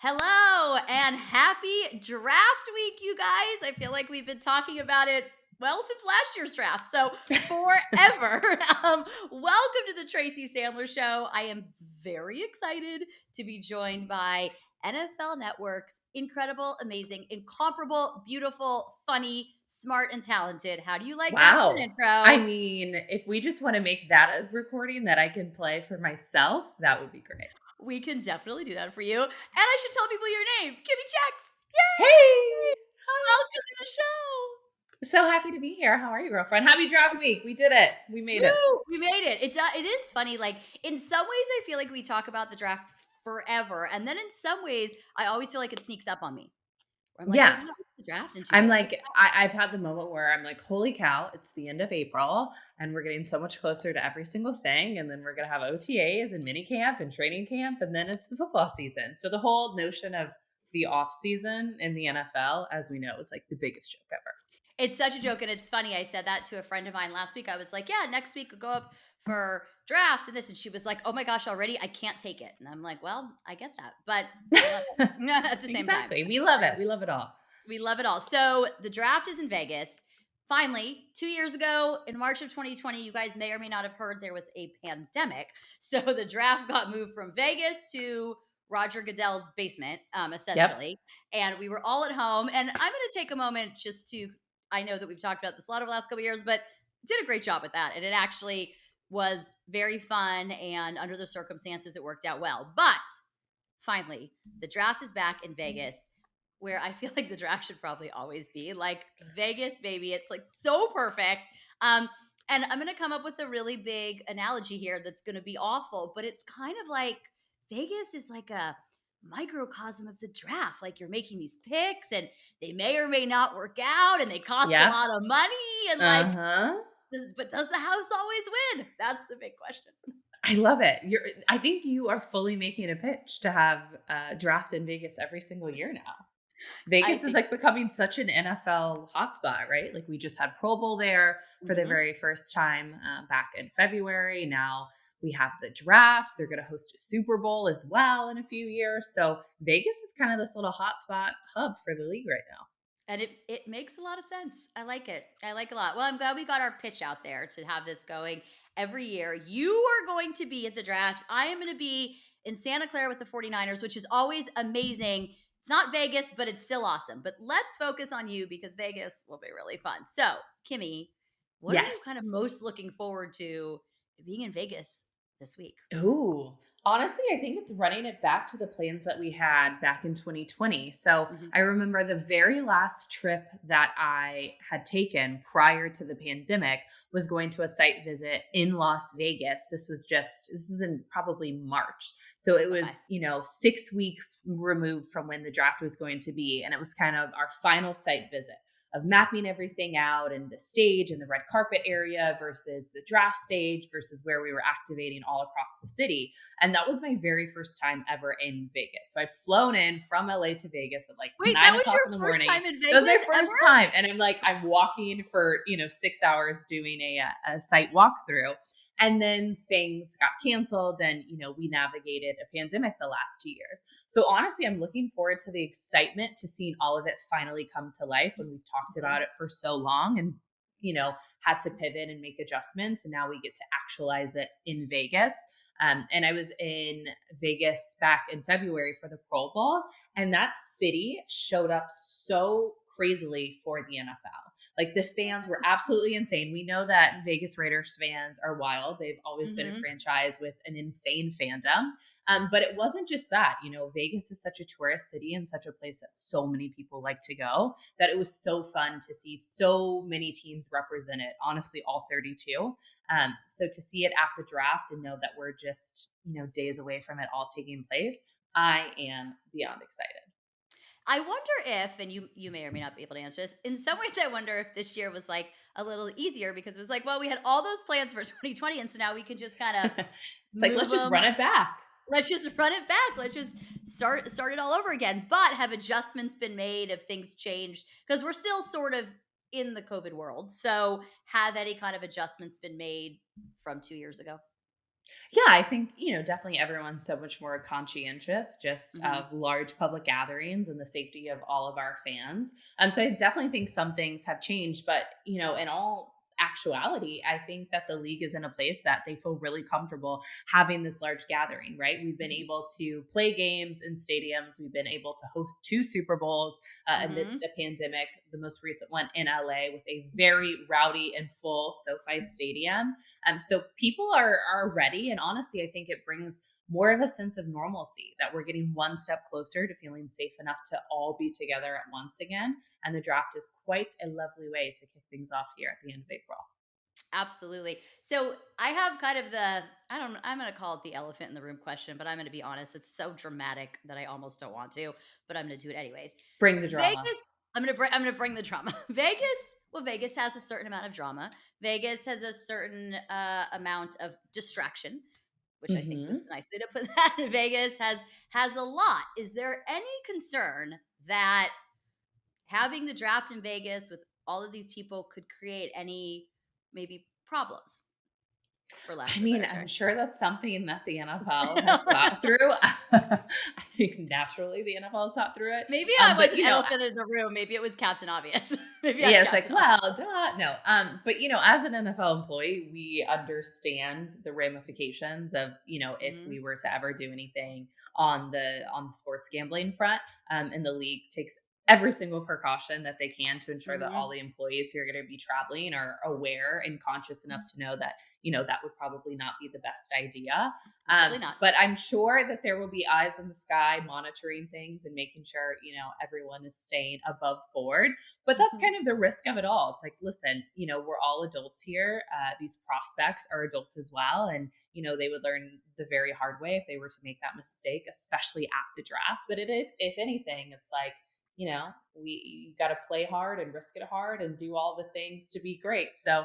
Hello and happy draft week, you guys. I feel like we've been talking about it, well, since last year's draft. So, forever. Welcome to the Tracy Sandler Show. I am very excited to be joined by NFL Network's incredible, amazing, incomparable, beautiful, funny, smart, and talented. How do you like that for an Wow. I intro? mean, if we just want to make that a recording that I can play for myself, that would be great. We can definitely do that for you. And I should tell people your name, Kimmi Chex. Hey! Yay! Hi. Welcome to the show. So happy to be here. How are you, girlfriend? Happy draft week. We did it. We made it. Woo! We made it. It is funny. Like in some ways, I feel like we talk about the draft forever, and then in some ways, I always feel like it sneaks up on me. Where I'm like, oh Yeah. wow, it's the draft in 2 I'm days. like, I've had the moment where I'm like, holy cow, it's the end of April and we're getting so much closer to every single thing. And then we're going to have OTAs and mini camp and training camp. And then it's the football season. So the whole notion of the off season in the NFL, as we know, is like the biggest joke ever. It's such a joke, and it's funny. I said that to a friend of mine last week. I was like, yeah, next week we'll go up for draft and this, and she was like, oh my gosh, already, I can't take it. And I'm like, well, I get that, but I love it at the same time. Exactly. We love it. We love it all. We love it all. So the draft is in Vegas. Finally, 2 years ago in March of 2020, you guys may or may not have heard there was a pandemic. So the draft got moved from Vegas to Roger Goodell's basement, Yep. essentially. And we were all at home. And I'm going to take a moment just to, I know that we've talked about this a lot over the last couple of years, but did a great job with that. And it actually was very fun. And under the circumstances, it worked out well. But finally, the draft is back in Vegas where I feel like the draft should probably always be like Vegas, baby. It's like so perfect. And I'm going to come up with a really big analogy here that's going to be awful, but it's kind of like Vegas is like a microcosm of the draft. Like you're making these picks and they may or may not work out and they cost a Yep. lot of money. And like, Uh-huh. but does the house always win? That's the big question. I love it. I think you are fully making a pitch to have a draft in Vegas every single year now. I Vegas is think. like becoming such an NFL hotspot, right? Like we just had Pro Bowl there for the Mhm. very first time back in February. Now we have the draft. They're going to host a Super Bowl as well in a few years. So Vegas is kind of this little hotspot hub for the league right now. And it makes a lot of sense. I like it. I like it a lot. Well, I'm glad we got our pitch out there to have this going every year. You are going to be at the draft. I am going to be in Santa Clara with the 49ers, which is always amazing. It's not Vegas, but it's still awesome. But let's focus on you because Vegas will be really fun. So, Kimmy, what are you kind of Yes. most looking forward to being in Vegas this week? Ooh, honestly, I think it's running it back to the plans that we had back in 2020. So Mhm. I remember the very last trip that I had taken prior to the pandemic was going to a site visit in Las Vegas. This was in probably March. So it Okay. was, 6 weeks removed from when the draft was going to be. And it was kind of our final site visit of mapping everything out and the stage and the red carpet area versus the draft stage versus where we were activating all across the city. And that was my very first time ever in Vegas. So I'd flown in from LA to Vegas at like Wait, that nine was o'clock your in the first morning. time in That was my Vegas ever? first time. And I'm walking for, 6 hours doing a site walkthrough. And then things got canceled and, we navigated a pandemic the last 2 years. So honestly, I'm looking forward to the excitement to seeing all of it finally come to life when we've talked Mhm. about it for so long and, had to pivot and make adjustments. And now we get to actualize it in Vegas. And I was in Vegas back in February for the Pro Bowl, and that city showed up so crazily for the NFL. Like the fans were absolutely insane. We know that Vegas Raiders fans are wild. They've always been a Mhm. franchise with an insane fandom. But it wasn't just that. Vegas is such a tourist city and such a place that so many people like to go that it was so fun to see so many teams represented, honestly, all 32. So to see it at the draft and know that we're just, days away from it all taking place, I am beyond excited. I wonder if, and you may or may not be able to answer this. In some ways, I wonder if this year was like a little easier because it was like, well, we had all those plans for 2020, and so now we can just kind of It's like, move let's just run them. it back. Let's just run it back. Let's just start it all over again. But have adjustments been made? Have things changed? Because we're still sort of in the COVID world. So have any kind of adjustments been made from 2 years ago? Yeah, I think, definitely everyone's so much more conscientious just Hmm. of large public gatherings and the safety of all of our fans. So I definitely think some things have changed, but, in all actuality, I think that the league is in a place that they feel really comfortable having this large gathering, right? We've been Hmm. able to play games in stadiums. We've been able to host two Super Bowls Hmm. amidst a pandemic, the most recent one in LA with a very rowdy and full SoFi Stadium. So people are ready, and honestly, I think it brings more of a sense of normalcy that we're getting one step closer to feeling safe enough to all be together at once again. And the draft is quite a lovely way to kick things off here at the end of April. Absolutely. So I have kind of I don't, I'm going to call it the elephant in the room question, but I'm going to be honest. It's so dramatic that I almost don't want to, but I'm going to do it anyways. Bring the drama. Vegas, I'm going to bring the drama. Vegas has a certain amount of drama. Vegas has a certain amount of distraction, which I think was Hmm. a nice way to put that. Vegas has a lot. Is there any concern that having the draft in Vegas with all of these people could create any maybe problems, for lack I of a mean, better I'm term? sure that's something that the NFL has thought through. I think naturally the NFL has thought through it. Maybe I was But an elephant in the room. Maybe it was Captain Obvious. Maybe I'm yeah, it's like, Captain Obvious. well, duh, no. But as an NFL employee, we understand the ramifications of, if Mhm, we were to ever do anything on the sports gambling front. And the league takes every single precaution that they can to ensure that all mhm. the employees who are going to be traveling are aware and conscious enough to know that, that would probably not be the best idea. Probably not. But I'm sure that there will be eyes in the sky monitoring things and making sure, everyone is staying above board, but that's Mhm, kind of the risk of it all. It's like, listen, we're all adults here. These prospects are adults as well. And, they would learn the very hard way if they were to make that mistake, especially at the draft. But if anything, it's like, you got to play hard and risk it hard and do all the things to be great. So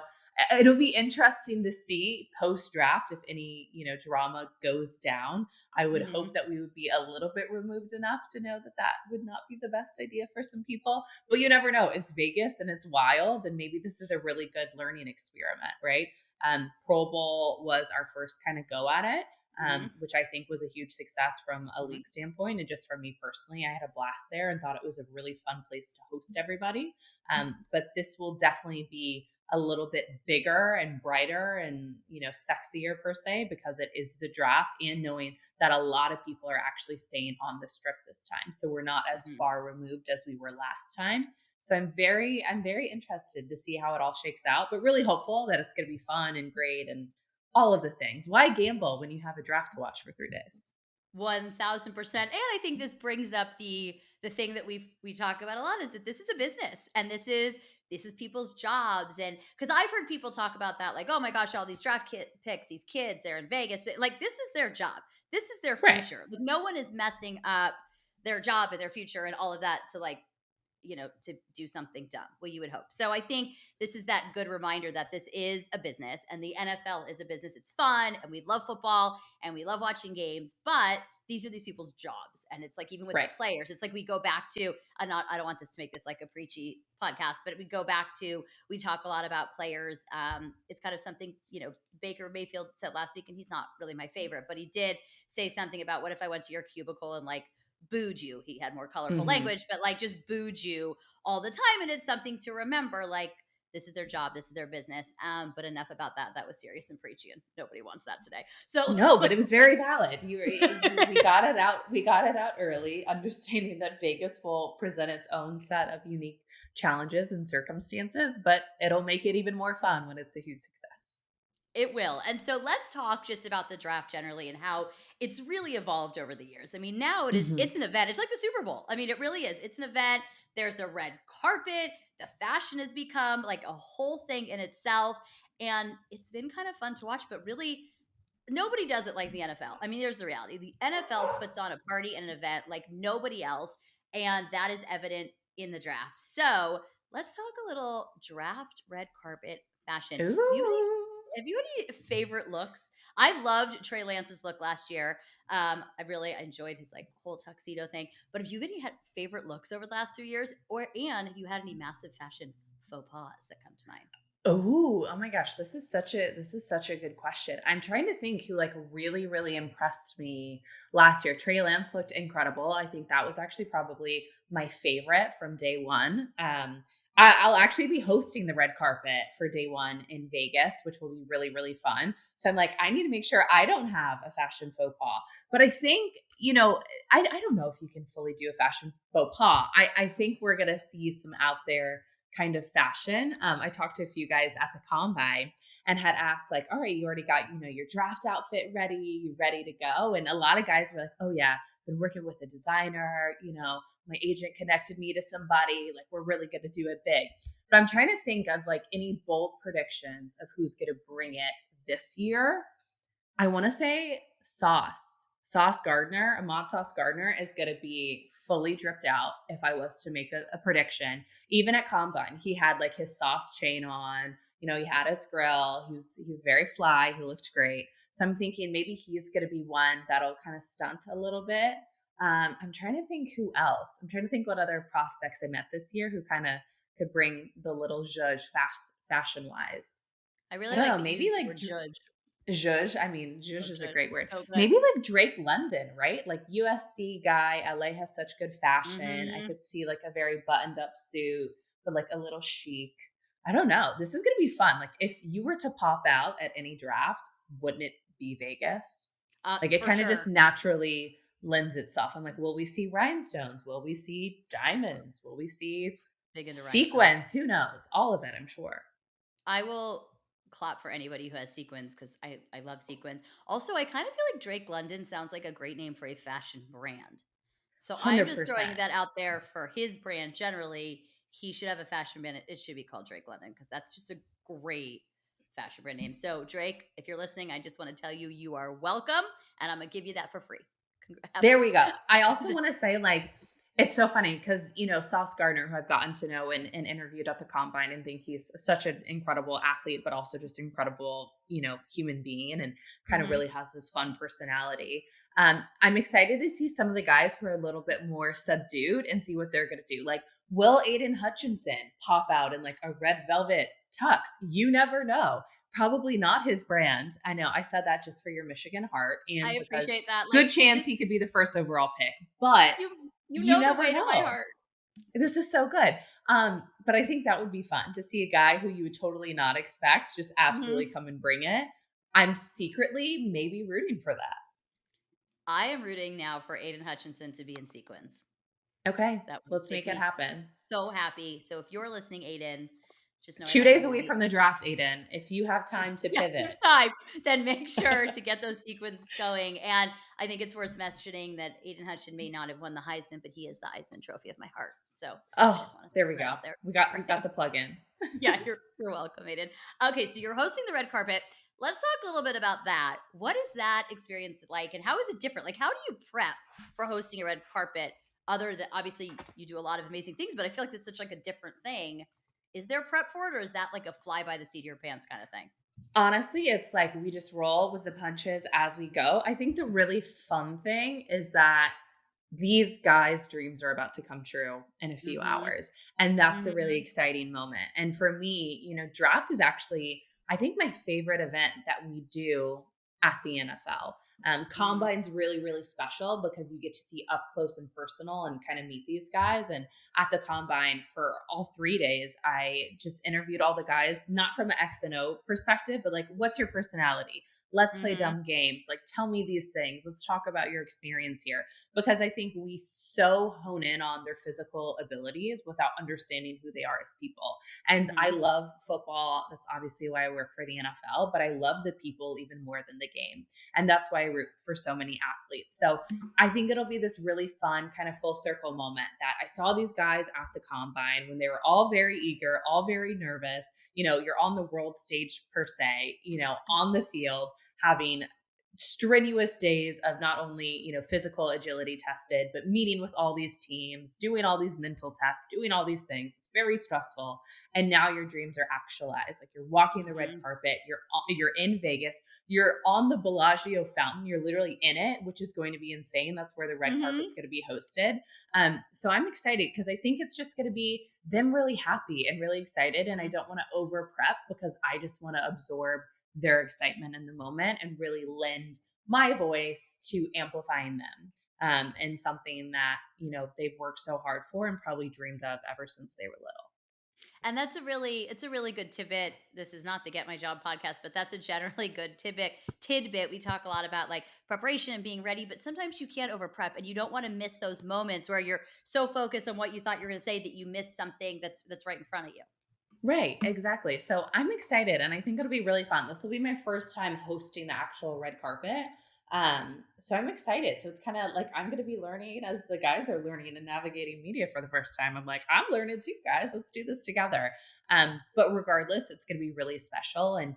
it'll be interesting to see post draft if any, drama goes down. I would hope mhm, that we would be a little bit removed enough to know that that would not be the best idea for some people, but you never know. It's Vegas and it's wild, and maybe this is a really good learning experiment, right? Pro Bowl was our first kind of go at it, mhm, which I think was a huge success from a mhm, league standpoint. And just from me personally, I had a blast there and thought it was a really fun place to host everybody. But this will definitely be a little bit bigger and brighter and sexier per se, because it is the draft, and knowing that a lot of people are actually staying on the strip this time, so we're not as mhm. far removed as we were last time. So I'm very interested to see how it all shakes out, but really hopeful that it's going to be fun and great and all of the things. Why gamble when you have a draft to watch for 3 days? 1000%. And I think this brings up the thing that we talk about a lot, is that this is a business, and this is people's jobs. And because I've heard people talk about that, like, oh my gosh, all these picks, these kids, they're in Vegas, like this is their job, this is their Right. future. Like no one is messing up their job and their future and all of that to, like, to do something dumb. Well, you would hope. So I think this is that good reminder that this is a business, and the NFL is a business. It's fun, and we love football and we love watching games, but these are these people's jobs. And it's like, even with the Right. players, it's like we go back to, I don't want this to make this like a preachy podcast, but we go back to, we talk a lot about players. It's kind of something, Baker Mayfield said last week, and he's not really my favorite, but he did say something about, what if I went to your cubicle and like booed you? He had more colorful Hmm. language, but like just booed you all the time. And it's something to remember, like, this is their job, this is their business. But enough about that. That was serious and preachy, and nobody wants that today. So No, but it was very valid. We got it out. We got it out early, understanding that Vegas will present its own set of unique challenges and circumstances, but it'll make it even more fun when it's a huge success. it will. And so let's talk just about the draft generally and how it's really evolved over the years. I mean, now Hmm. it's an event. It's like the Super Bowl. I mean, it really is. It's an event. There's a red carpet. The fashion has become like a whole thing in itself. And it's been kind of fun to watch, but really nobody does it like the NFL. I mean, there's the reality. The NFL puts on a party and an event like nobody else, and that is evident in the draft. So let's talk a little draft red carpet fashion. Ooh. Have you any favorite looks? I loved Trey Lance's look last year. I really enjoyed his like whole tuxedo thing. But have you any had favorite looks over the last 2 years, or and have you had any massive fashion faux pas that come to mind? Oh my gosh, this is such a good question. I'm trying to think who like really, really impressed me last year. Trey Lance looked incredible. I think that was actually probably my favorite from day one. I'll actually be hosting the red carpet for day one in Vegas, which will be really, really fun. So I'm like, I need to make sure I don't have a fashion faux pas. But I think, I don't know if you can fully do a fashion faux pas. I think we're gonna see some out there kind of fashion. I talked to a few guys at the combine and had asked, like, all right, you already got, your draft outfit ready, you ready to go? And a lot of guys were like, oh yeah, been working with a designer, my agent connected me to somebody, like we're really gonna do it big. But I'm trying to think of like any bold predictions of who's gonna bring it this year. I want to say Sauce Gardner, Ahmad Sauce Gardner is going to be fully dripped out if I was to make a prediction. Even at Combine, he had like his sauce chain on, he had his grill. He was very fly. He looked great. So I'm thinking maybe he's going to be one that'll kind of stunt a little bit. I'm trying to think who else. I'm trying to think what other prospects I met this year who kind of could bring the little zhuzh fashion wise. I I really don't like know, that you maybe used the like word judge. zhuzh. I mean, Oh, zhuzh is a judge. great word. So good. Maybe like Drake London, right? Like USC guy. LA has such good fashion. I Hmm. could see like a very buttoned up suit, but like a little chic. I don't know. This is going to be fun. Like if you were to pop out at any draft, wouldn't it be Vegas? Like it For kind of just sure. naturally lends itself. I'm like, will we see rhinestones? Will we see diamonds? Will we see Big into rhinestones. sequins? Who knows? All of it, I'm sure. I will clap for anybody who has sequins because I love sequins. Also, I kind of feel like Drake London sounds like a great name for a fashion brand. So I'm just throwing 100%. that out there for his brand generally. He should have a fashion brand. It should be called Drake London because that's just a great fashion brand name. So, Drake, if you're listening, I just want to tell you you are welcome and I'm going to give you that for free. There we go. I also want to say, like, it's so funny because, Sauce Gardner, who I've gotten to know and interviewed at the combine, and think he's such an incredible athlete, but also just incredible, human being and kind of Mhm. really has this fun personality. I'm excited to see some of the guys who are a little bit more subdued and see what they're going to do. Like, will Aiden Hutchinson pop out in like a red velvet tux? You never know. Probably not his brand. I know I said that just for your Michigan heart I and because appreciate that. good Like, chance just he could be the first overall pick, but you you know the never way to my know. heart. This is so good. But I think that would be fun to see a guy who you would totally not expect just absolutely Mhm. come and bring it. I'm secretly maybe rooting for that. I am rooting now for Aiden Hutchinson to be in sequins. Okay, That would let's make make it me happen. so happy. So if you're listening, Aiden, just know I 2 love days you. away from the draft, Aiden. If you have time to Yeah, if you pivot. have time, then make sure to get those sequins going. And I think it's worth mentioning that Aiden Hutchinson may not have won the Heisman, but he is the Heisman Trophy of my heart. So I Oh, just want to there we throw that go. out there We got for we got him. the plug in. Yeah, you're welcome, Aiden. Okay, so you're hosting the red carpet. Let's talk a little bit about that. What is that experience like, and how is it different? Like, how do you prep for hosting a red carpet? Other than obviously you do a lot of amazing things, but I feel like it's such like a different thing. Is there prep for it, or is that like a fly by the seat of your pants kind of thing? Honestly, it's like we just roll with the punches as we go. I think the really fun thing is that these guys' dreams are about to come true in a few Mm-hmm. hours. And that's a really Mm-hmm. exciting moment. And for me, draft is actually, I think, my favorite event that we do at the NFL. Mm-hmm. Combine's really, really special because you get to see up close and personal and kind of meet these guys. And at the combine for all 3 days, I just interviewed all the guys, not from an X and O perspective, but like, what's your personality? Let's play Mm-hmm. dumb games. Like, tell me these things. Let's talk about your experience here because I think we so hone in on their physical abilities without understanding who they are as people. And I Mm-hmm. love football. That's obviously why I work for the NFL, but I love the people even more than the game. And that's why I root for so many athletes. So I think it'll be this really fun kind of full circle moment that I saw these guys at the combine when they were all very eager, all very nervous. You're on the world stage per se, on the field having strenuous days of not only, physical agility tested, but meeting with all these teams, doing all these mental tests, doing all these things. It's very stressful. And now your dreams are actualized. Like, you're walking the red Mhm. carpet, you're in Vegas, you're on the Bellagio fountain, you're literally in it, which is going to be insane. That's where the red carpet's Mhm. going to be hosted. So I'm excited because I think it's just going to be them really happy and really excited. And I Mhm. don't want to over prep because I just want to absorb their excitement in the moment and really lend my voice to amplifying them, and something that they've worked so hard for and probably dreamed of ever since they were little. And that's it's a really good tidbit. This is not the Get My Job podcast, but that's a generally good tidbit. We talk a lot about like preparation and being ready, but sometimes you can't over prep and you don't want to miss those moments where you're so focused on what you thought you were going to say that you miss something that's right in front of you. Right, exactly. So I'm excited and I think it'll be really fun. This will be my first time hosting the actual red carpet. So I'm excited. So it's kind of like I'm going to be learning as the guys are learning and navigating media for the first time. I'm like, I'm learning too, guys. Let's do this together. But regardless, it's going to be really special. And,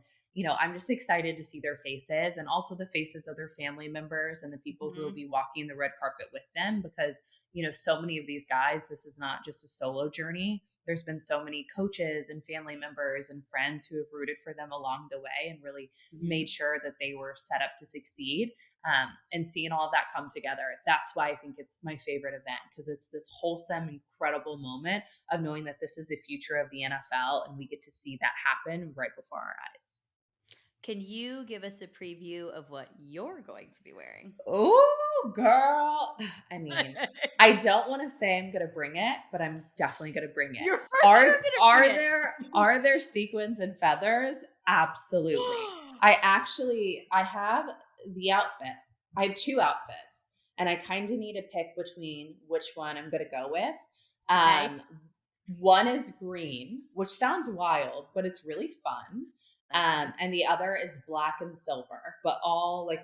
I'm just excited to see their faces and also the faces of their family members and the people who will Mhm. be walking the red carpet with them because, so many of these guys, this is not just a solo journey. There's been so many coaches and family members and friends who have rooted for them along the way and really Mhm. made sure that they were set up to succeed. And seeing all of that come together, that's why I think it's my favorite event because it's this wholesome, incredible moment of knowing that this is the future of the NFL and we get to see that happen right before our eyes. Can you give us a preview of what you're going to be wearing? Oh, girl. I mean, I don't want to say I'm gonna bring it, but I'm definitely gonna bring it. You're for sure Are going to bring are it. there are there sequins and feathers? Absolutely. I have the outfit. I have two outfits, and I kind of need to pick between which one I'm gonna go with. Okay. Um, One is green, which sounds wild, but it's really fun. Okay. And the other is black and silver, but all like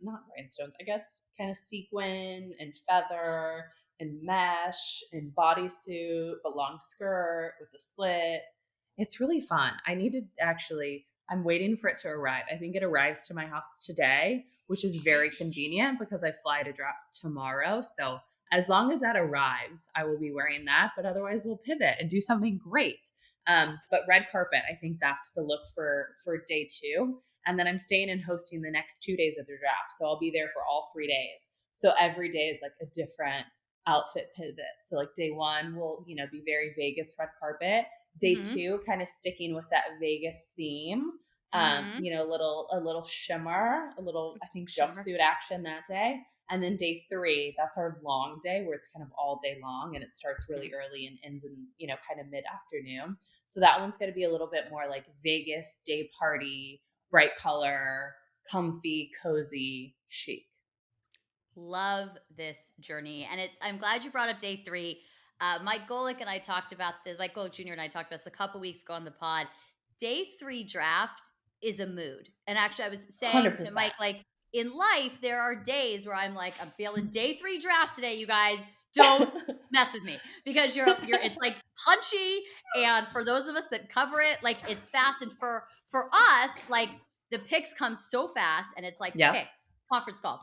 not rhinestones, I guess, kind of sequin and feather and mesh and bodysuit, but long skirt with a slit. It's really fun. I'm waiting for it to arrive. I think it arrives to my house today, which is very convenient because I fly to draft tomorrow. So as long as that arrives, I will be wearing that, but otherwise we'll pivot and do something great. But red carpet, I think that's the look for day 2. And then I'm staying and hosting the next 2 days of the draft. So I'll be there for all 3 days. So every day is like a different outfit pivot. So like day 1 will, be very Vegas red carpet. Day Mhm. 2, kind of sticking with that Vegas theme. Mhm. A little shimmer, a little, I think, Shimmer. jumpsuit action that day. And then day 3, that's our long day where it's kind of all day long and it starts really Mhm. early and ends in, kind of mid afternoon. So that one's going to be a little bit more like Vegas day party, bright color, comfy, cozy, chic. Love this journey. And I'm glad you brought up day 3. Mike Golick and I talked about this. Mike Golick Jr. and I talked about this a couple weeks ago on the pod. Day 3 draft is a mood. And actually, I was saying to 100%. Mike, like in life, there are days where I'm like, I'm feeling day 3 draft today, you guys. Don't mess with me because it's like punchy. And for those of us that cover it, like it's fast. And for us, like the picks come so fast and it's like Yep. pick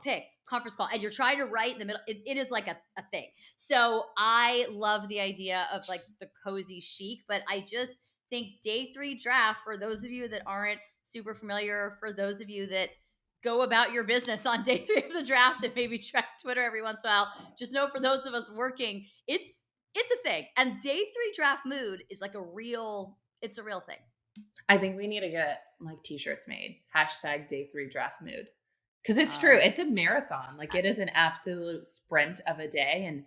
pick, conference call, and you're trying to write in the middle. It is like a thing. So I love the idea of like the cozy chic, but I just think day 3 draft, for those of you that aren't super familiar, for those of you that go about your business on day 3 of the draft and maybe track Twitter every once in a while, just know for those of us working, it's a thing. And day 3 draft mood is like it's a real thing. I think we need to get like t-shirts made. Hashtag day 3 draft mood. Because it's true. Um, It's a marathon. Like it is an absolute sprint of a day. And,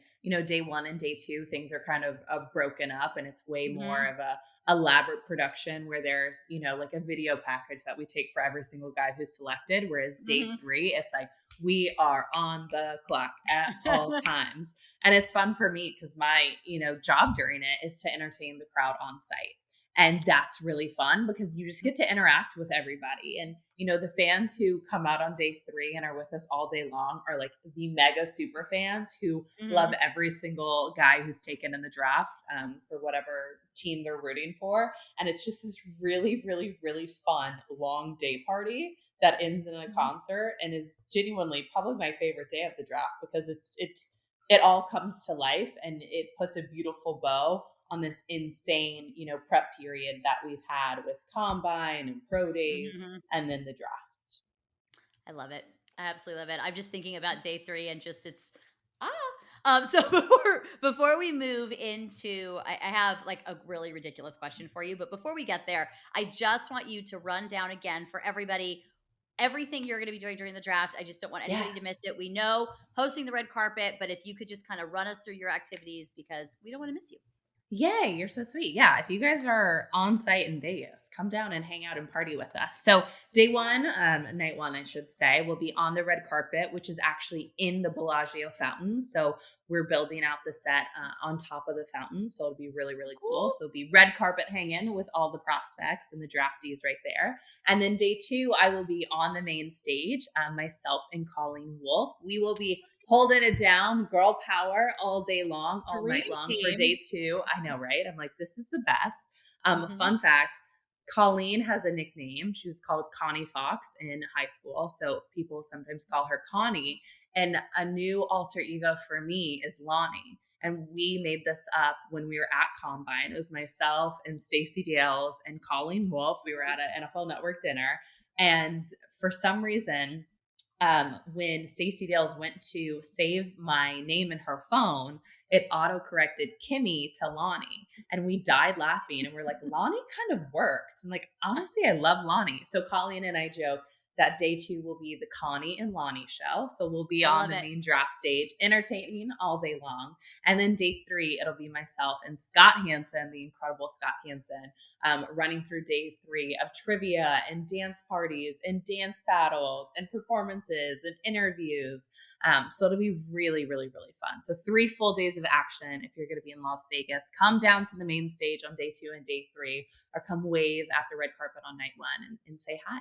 day 1 and day 2, things are kind of broken up and it's way more mhm, of a elaborate production where there's, like a video package that we take for every single guy who's selected. Whereas day mhm. 3, it's like, we are on the clock at all times. And it's fun for me because my, job during it is to entertain the crowd on site. And that's really fun because you just get to interact with everybody. And, the fans who come out on day 3 and are with us all day long are like the mega super fans who love Mhm. every single guy who's taken in the draft for whatever team they're rooting for. And it's just this really, really, really fun long day party that ends in a Mhm. concert and is genuinely probably my favorite day of the draft because it all comes to life and it puts a beautiful bow on this insane, prep period that we've had with combine and pro days Mhm. and then the draft. I love it. I absolutely love it. I'm just thinking about day 3 and just it's ah. So before we move into, I have like a really ridiculous question for you, but before we get there, I just want you to run down again for everybody everything you're going to be doing during the draft. I just don't want anybody to miss Yes. it. We know hosting the red carpet, but if you could just kind of run us through your activities because we don't want to miss you. Yay, you're so sweet. Yeah, if you guys are on site in Vegas, come down and hang out and party with us. So, day one, night one, I should say, will be on the red carpet, which is actually in the Bellagio fountains. So, we're building out the set on top of the fountains. So, it'll be really, really cool. Cool. So, it'll be red carpet hanging with all the prospects and the draftees right there. And then day 2, I will be on the main stage, myself and Colleen Wolf. We will be holding it down, girl power all day long, all Dream night long for day team. 2. I know, right? I'm like, this is the best. Mhm. Fun fact, Colleen has a nickname. She was called Connie Fox in high school. So people sometimes call her Connie. And a new alter ego for me is Lonnie. And we made this up when we were at Combine. It was myself and Stacey Dales and Colleen Wolf. We were at an NFL Network dinner. And for some reason, when Stacey Dales went to save my name in her phone, it auto corrected Kimmi to Lonnie. And we died laughing and we're like, Lonnie kind of works. I'm like, honestly, I love Lonnie. So Colleen and I joke that day 2 will be the Connie and Lonnie show. So we'll be I on love the it. main draft stage, entertaining all day long. And then day 3, it'll be myself and Scott Hansen, the incredible Scott Hansen, running through day 3 of trivia and dance parties and dance battles and performances and interviews. So it'll be really, really, really fun. So 3 full days of action. If you're going to be in Las Vegas, come down to the main stage on day 2 and day 3, or come wave at the red carpet on night 1 and say hi.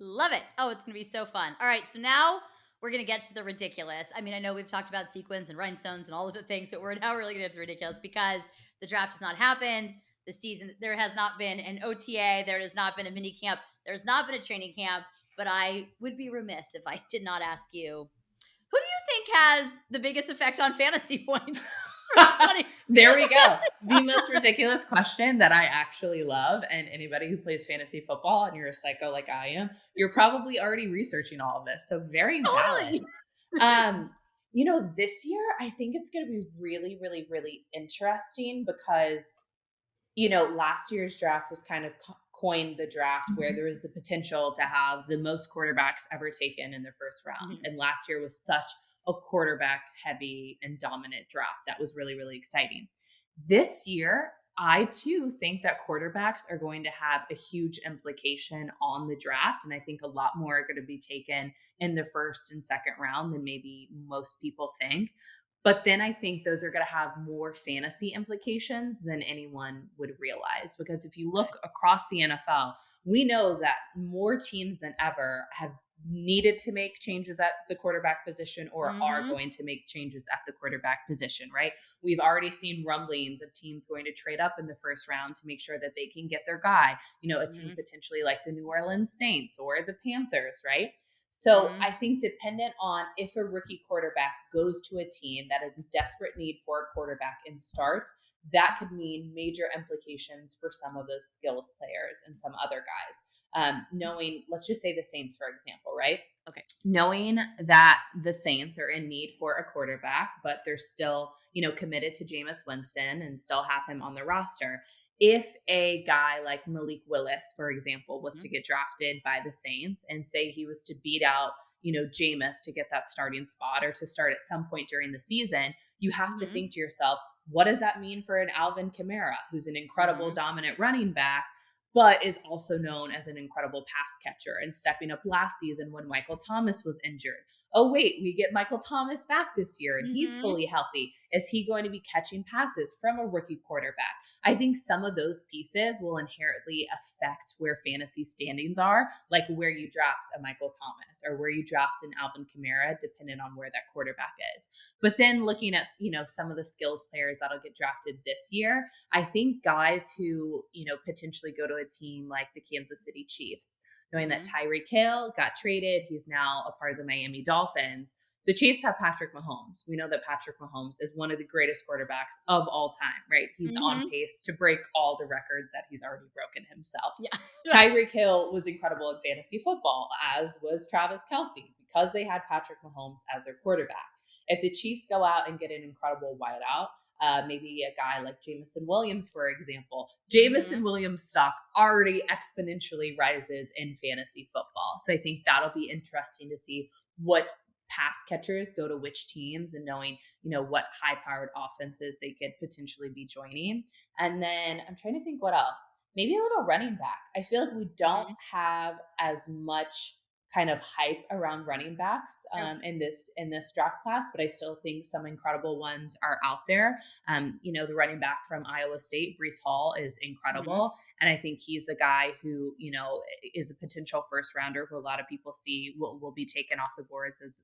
Love it. Oh, it's going to be so fun. All right. So now we're going to get to the ridiculous. I mean, I know we've talked about sequins and rhinestones and all of the things, but we're now really going to get to the ridiculous because the draft has not happened. The season, there has not been an OTA. There has not been a mini camp. There's not been a training camp. But I would be remiss if I did not ask you, who do you think has the biggest effect on fantasy points for 20? There we go. The most ridiculous question that I actually love. And anybody who plays fantasy football and you're a psycho like I am, you're probably already researching all of this. So very valid. Totally. Um, this year I think it's going to be really, really, really interesting because last year's draft was kind of coined the draft where there was the potential to have the most quarterbacks ever taken in the first round. Mhm. And last year was such a quarterback heavy and dominant draft. That was really, really exciting. This year, I too think that quarterbacks are going to have a huge implication on the draft. And I think a lot more are going to be taken in the first and second round than maybe most people think. But then I think those are going to have more fantasy implications than anyone would realize. Because if you look across the NFL, we know that more teams than ever have needed to make changes at the quarterback position or are Mhm. going to make changes at the quarterback position, right? We've already seen rumblings of teams going to trade up in the first round to make sure that they can get their guy, a team Mhm. potentially like the New Orleans Saints or the Panthers, right? So Mhm. I think dependent on if a rookie quarterback goes to a team that is in desperate need for a quarterback and starts, that could mean major implications for some of those skills players and some other guys. Knowing, let's just say the Saints, for example, right? Okay. Knowing that the Saints are in need for a quarterback, but they're still, committed to Jameis Winston and still have him on the roster. If a guy like Malik Willis, for example, was to Mhm. get drafted by the Saints and say he was to beat out, Jameis to get that starting spot or to start at some point during the season, you have to Mhm. think to yourself, what does that mean for an Alvin Kamara, who's an incredible Mhm. dominant running back, but is also known as an incredible pass catcher and stepping up last season when Michael Thomas was injured? oh, wait, we get Michael Thomas back this year and he's Mm-hmm. fully healthy. Is he going to be catching passes from a rookie quarterback? I think some of those pieces will inherently affect where fantasy standings are, like where you draft a Michael Thomas or where you draft an Alvin Kamara, depending on where that quarterback is. But then looking at, some of the skills players that'll get drafted this year, I think guys who, potentially go to a team like the Kansas City Chiefs, knowing that Mm-hmm. Tyreek Hill got traded, he's now a part of the Miami Dolphins. The Chiefs have Patrick Mahomes. We know that Patrick Mahomes is one of the greatest quarterbacks of all time, right? He's on Mm-hmm. pace to break all the records that he's already broken himself. Yeah. Tyreek Hill was incredible in fantasy football, as was Travis Kelce, because they had Patrick Mahomes as their quarterback. If the Chiefs go out and get an incredible wideout, maybe a guy like Jameson Williams, for example. Mm-hmm. Jameson Williams' stock already exponentially rises in fantasy football. So I think that'll be interesting to see what pass catchers go to which teams and knowing, what high-powered offenses they could potentially be joining. And then I'm trying to think what else. Maybe a little running back. I feel like we don't Mm-hmm. have as much kind of hype around running backs Nope. in this draft class, but I still think some incredible ones are out there. The running back from Iowa State, Brees Hall, is Mm-hmm. incredible, and I think he's a guy who is a potential first rounder who a lot of people see will be taken off the boards as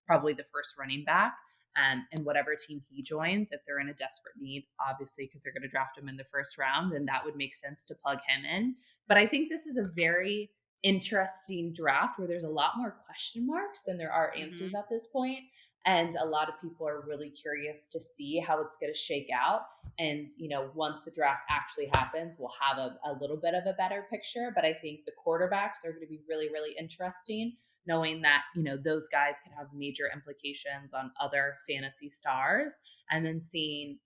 probably the first running back. And whatever team he joins, if they're in a desperate need, obviously, because they're going to draft him in the first round, then that would make sense to plug him in. But I think this is a very interesting draft where there's a lot more question marks than there are answers Mm-hmm. at this point. And a lot of people are really curious to see how it's going to shake out. And, once the draft actually happens, we'll have a little bit of a better picture. But I think the quarterbacks are going to be really, really interesting, knowing that, those guys can have major implications on other fantasy stars. And then seeing,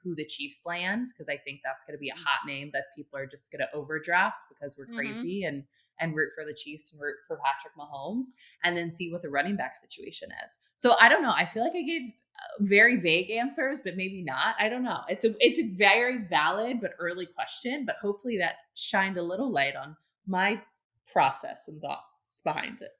who the Chiefs land, because I think that's going to be a hot name that people are just going to overdraft because we're Mm-hmm. crazy and root for the Chiefs and root for Patrick Mahomes, and then see what the running back situation is. So I don't know. I feel like I gave very vague answers, but maybe not. I don't know. It's a very valid but early question, but hopefully that shined a little light on my process and thoughts behind it.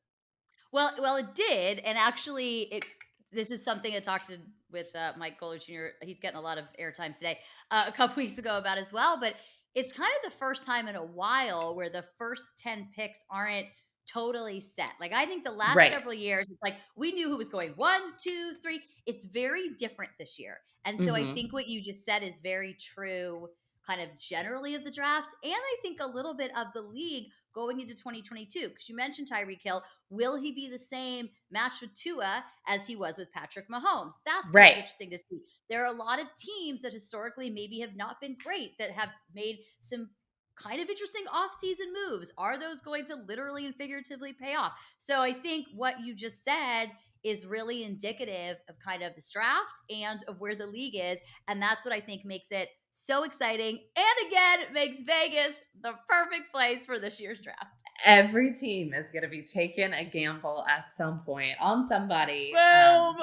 Well, it did, and actually, it. This is something I talked to with Mike Kohler Jr. He's getting a lot of airtime today, a couple weeks ago about as well. But it's kind of the first time in a while where the first 10 picks aren't totally set. Like I think the last Right. several years, it's like we knew who was going 1, 2, 3. It's very different this year, and so I Mm-hmm. think what you just said is very true. Kind of generally of the draft, and I think a little bit of the league going into 2022. Because you mentioned Tyreek Hill, will he be the same match with Tua as he was with Patrick Mahomes? That's going to be Right. interesting to see. There are a lot of teams that historically maybe have not been great that have made some kind of interesting off-season moves. Are those going to literally and figuratively pay off? So I think what you just said is really indicative of kind of this draft and of where the league is. And that's what I think makes it so exciting. And again, it makes Vegas the perfect place for this year's draft. Every team is going to be taking a gamble at some point on somebody. Boom.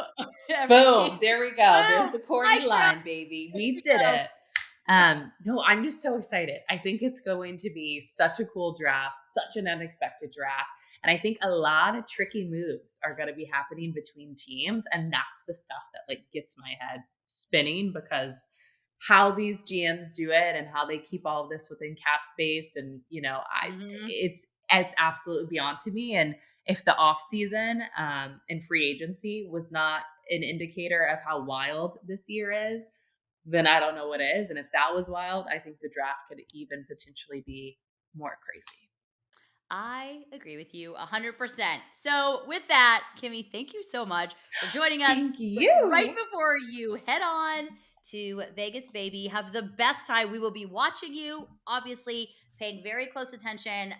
Every Boom. team. There we go. There's Boom. the Cordy Mic drop. line, baby. There We you did go. it. No, I'm just so excited. I think it's going to be such a cool draft, such an unexpected draft. And I think a lot of tricky moves are going to be happening between teams. And that's the stuff that like gets my head spinning, because how these GMs do it and how they keep all of this within cap space. And, Mm-hmm. it's absolutely beyond to me. And if the off season and free agency was not an indicator of how wild this year is, then I don't know what is. And if that was wild, I think the draft could even potentially be more crazy. I agree with you 100%. So, with that, Kimmy, thank you so much for joining us Thank right you. before you head on to Vegas, baby. Have the best time. We will be watching you, obviously, paying very close attention.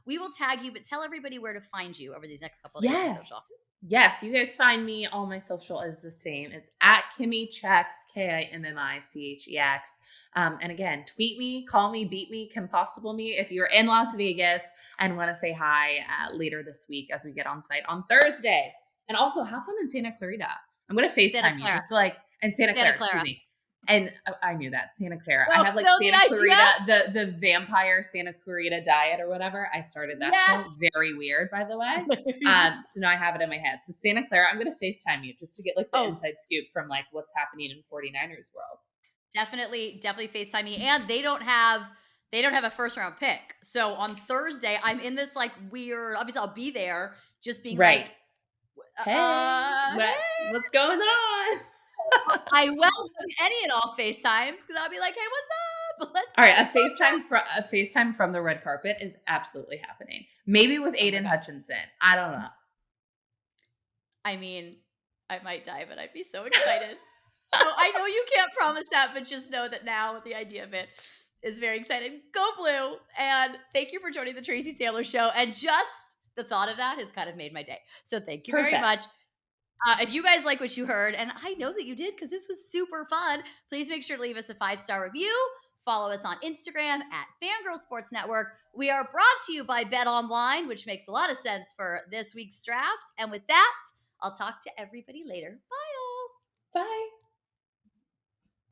We will tag you, but tell everybody where to find you over these next couple of days on social. Yes. Yes, you guys find me. All my social is the same. It's at Kimmi Chex, KIMMICHEX. And again, tweet me, call me, beat me, can possible me if you're in Las Vegas and want to say hi later this week as we get on site on Thursday. And also have fun in Santa Clarita. I'm going to Santa FaceTime you Clara. just to like, and Santa Santa Clara, excuse Clara. me. And I knew that, Santa Clara. I Oh, have like no, the Santa idea? Clarita, the vampire Santa Clarita diet or whatever. I started that Yes. show. Very weird, by the way. So now I have it in my head. So Santa Clara, I'm going to FaceTime you just to get like the Oh, inside scoop from like what's happening in 49ers world. definitely FaceTime me. And they don't have a first round pick. So on Thursday, I'm in this like weird, obviously I'll be there just being Right. like, Hey, hey. what's going on? I welcome any and all FaceTimes because I'll be like, hey, what's up? All right, Let's a FaceTime from the red carpet is absolutely happening. Maybe with Oh my Aiden God. Hutchinson. I don't know. I mean, I might die, but I'd be so excited. So I know you can't promise that, but just know that now the idea of it is very exciting. Go Blue! And thank you for joining the Tracy Sandler Show. And just the thought of that has kind of made my day. So thank you very much. Perfect. If you guys like what you heard, and I know that you did because this was super fun, please make sure to leave us a 5-star review. Follow us on Instagram at Fangirl Sports Network. We are brought to you by Bet Online, which makes a lot of sense for this week's draft. And with that, I'll talk to everybody later. Bye, all. Bye.